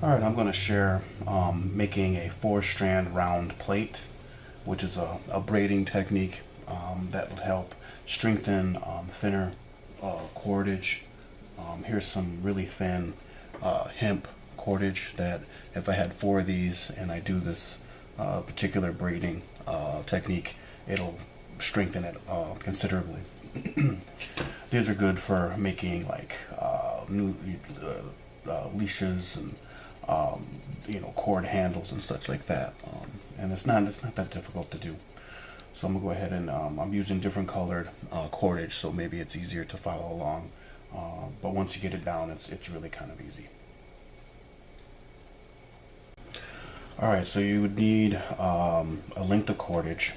Alright, I'm going to share making a 4-strand round plait, which is a braiding technique that will help strengthen thinner cordage. Here's some really thin hemp cordage that if I had 4 of these and I do this particular braiding technique, it'll strengthen it considerably. These are good for making like leashes and cord handles and such like that. And it's not that difficult to do. So I'm gonna go ahead and I'm using different colored cordage, so maybe it's easier to follow along. But once you get it down, it's really kind of easy. All right, so you would need a length of cordage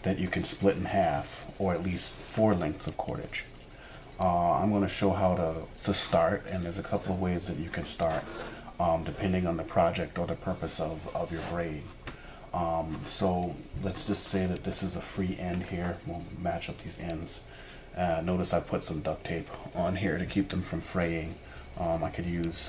that you can split in half, or at least 4 lengths of cordage. I'm going to show how to start, and there's a couple of ways that you can start depending on the project or the purpose of your braid. So let's just say that this is a free end here. We'll match up these ends. Notice I put some duct tape on here to keep them from fraying. I could use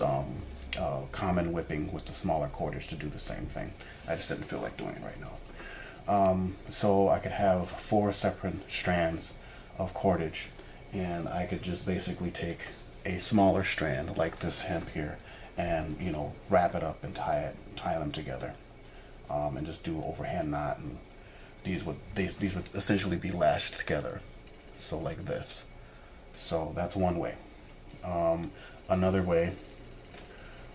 common whipping with the smaller cordage to do the same thing. I just didn't feel like doing it right now. So I could have 4 separate strands of cordage, and I could just basically take a smaller strand like this hemp here and wrap it up and tie them together, and just do an overhand knot, and these would essentially be lashed together, so like this. So that's one way. Another way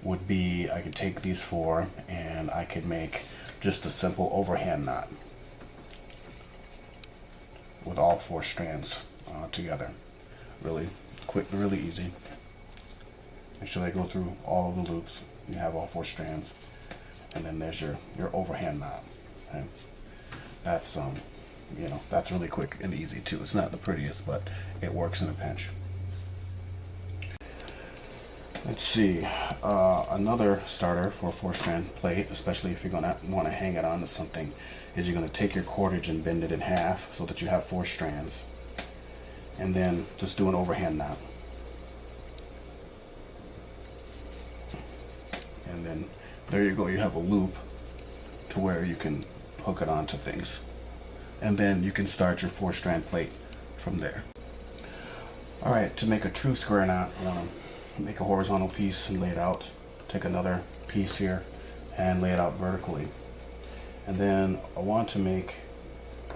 would be I could take these 4 and I could make just a simple overhand knot with all 4 strands together. Really quick, really easy. Make sure they go through all of the loops. You have all 4 strands, and then there's your overhand knot. Okay? That's that's really quick and easy too. It's not the prettiest, but it works in a pinch. Let's see, another starter for a 4-strand plait, especially if you're going to want to hang it onto something, is you're going to take your cordage and bend it in half so that you have 4 strands, and then just do an overhand knot. And then there you go, you have a loop to where you can hook it onto things. And then you can start your 4-strand plait from there. Alright, to make a true square knot, I want to make a horizontal piece and lay it out. Take another piece here and lay it out vertically. And then I want to make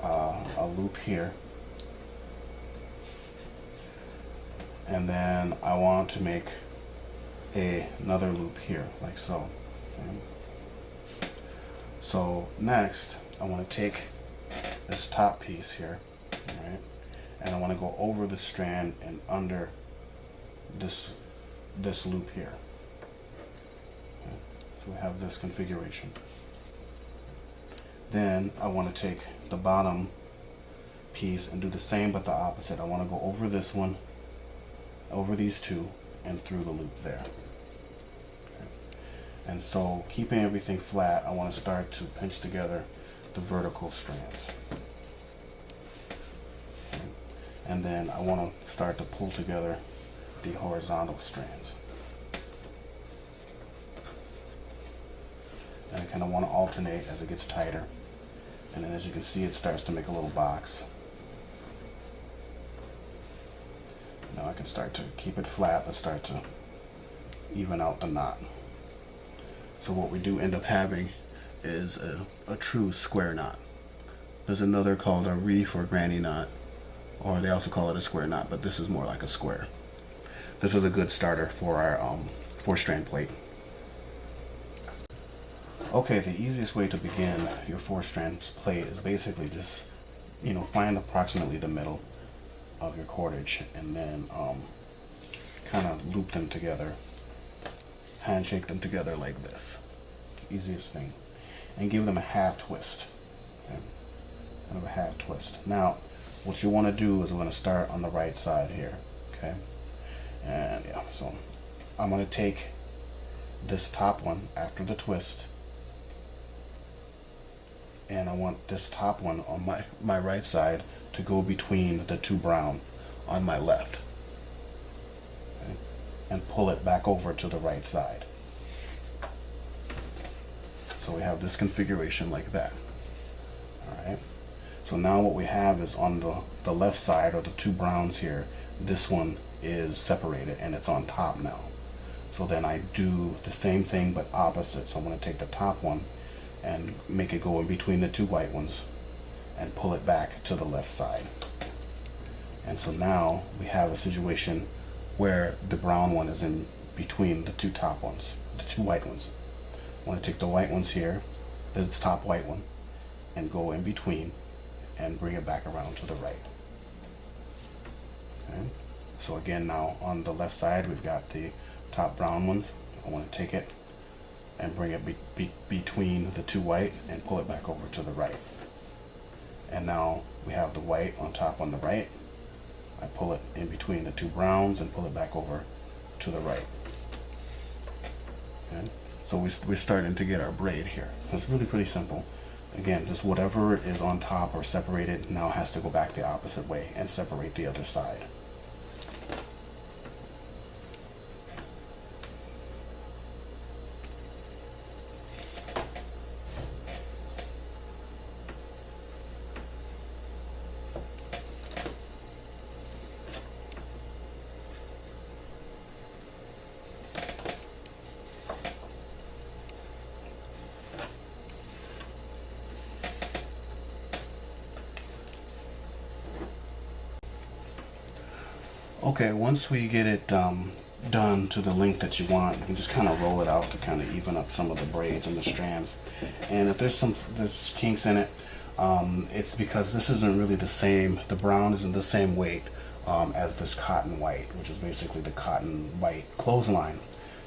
a loop here. And then I want to make another loop here, like so. Okay. So next, I want to take this top piece here, right? And I want to go over the strand and under this loop here. Okay. So we have this configuration. Then I want to take the bottom piece and do the same but the opposite. I want to go over this one, over these 2, and through the loop there. Okay. And so, keeping everything flat, I want to start to pinch together the vertical strands. Okay. And then I want to start to pull together the horizontal strands. And I kind of want to alternate as it gets tighter. And then as you can see, it starts to make a little box. Now I can start to keep it flat, but start to even out the knot. So what we do end up having is a true square knot. There's another called a reef or granny knot, or they also call it a square knot, but this is more like a square. This is a good starter for our 4-strand plait. Okay, the easiest way to begin your 4-strand plait is basically just, find approximately the middle of your cordage, and then kind of loop them together, handshake them together like this. It's the easiest thing. And give them a half twist. Okay? Kind of a half twist. Now, what you want to do is we're going to start on the right side here. Okay? And yeah, so I'm going to take this top one after the twist, and I want this top one on my right side to go between the 2 brown on my left. Okay? And pull it back over to the right side. So we have this configuration like that. All right. So now what we have is on the left side, or the two browns here, this one is separated and it's on top now. So then I do the same thing but opposite. So I'm going to take the top one and make it go in between the two white ones and pull it back to the left side. And so now we have a situation where the brown one is in between the two top ones, the two white ones. I want to take the white ones here, this top white one, and go in between and bring it back around to the right. Okay. So again, now on the left side we've got the top brown ones. I want to take it and bring it between the two white and pull it back over to the right. And now we have the white on top on the right. I pull it in between the two browns and pull it back over to the right. Okay. So we're starting to get our braid here. It's really pretty simple. Again, just whatever is on top or separated now has to go back the opposite way and separate the other side. Okay, once we get it done to the length that you want, you can just kind of roll it out to kind of even up some of the braids and the strands. And if there's kinks in it, it's because this isn't really the same, the brown isn't the same weight as this cotton white, which is basically the cotton white clothesline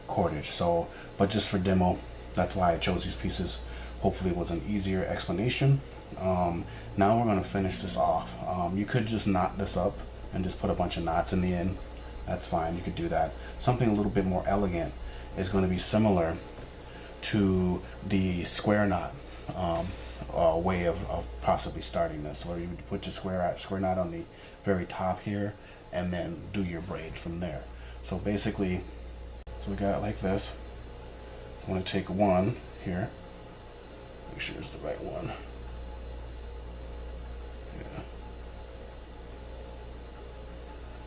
cordage. So, but just for demo, that's why I chose these pieces. Hopefully it was an easier explanation. Now we're going to finish this off. You could just knot this up and just put a bunch of knots in the end. That's fine, you could do that. Something a little bit more elegant is going to be similar to the square knot way of possibly starting this, where you would put your square knot on the very top here and then do your braid from there. So basically, so we got it like this. I'm going to take one here, make sure it's the right one. Yeah.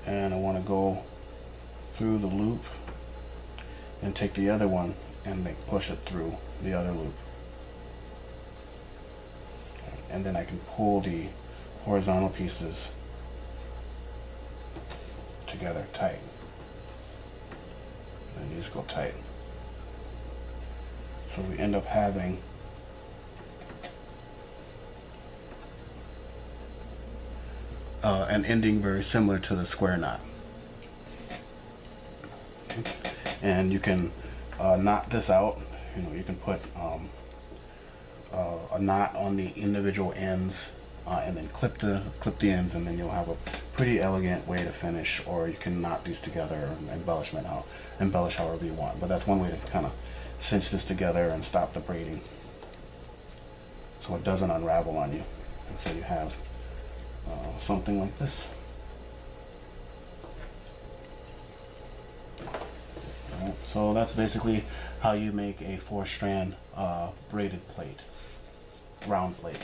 And I want to go through the loop and take the other one and push it through the other loop. And then I can pull the horizontal pieces together tight. And these go tight. So we end up having an ending very similar to the square knot. Okay. And you can knot this out. You know, you can put a knot on the individual ends and then clip the ends, and then you'll have a pretty elegant way to finish. Or you can knot these together and embellish however you want. But that's one way to kind of cinch this together and stop the braiding so it doesn't unravel on you. And so you have something like this. Alright, so that's basically how you make a 4-strand braided plait, round plait.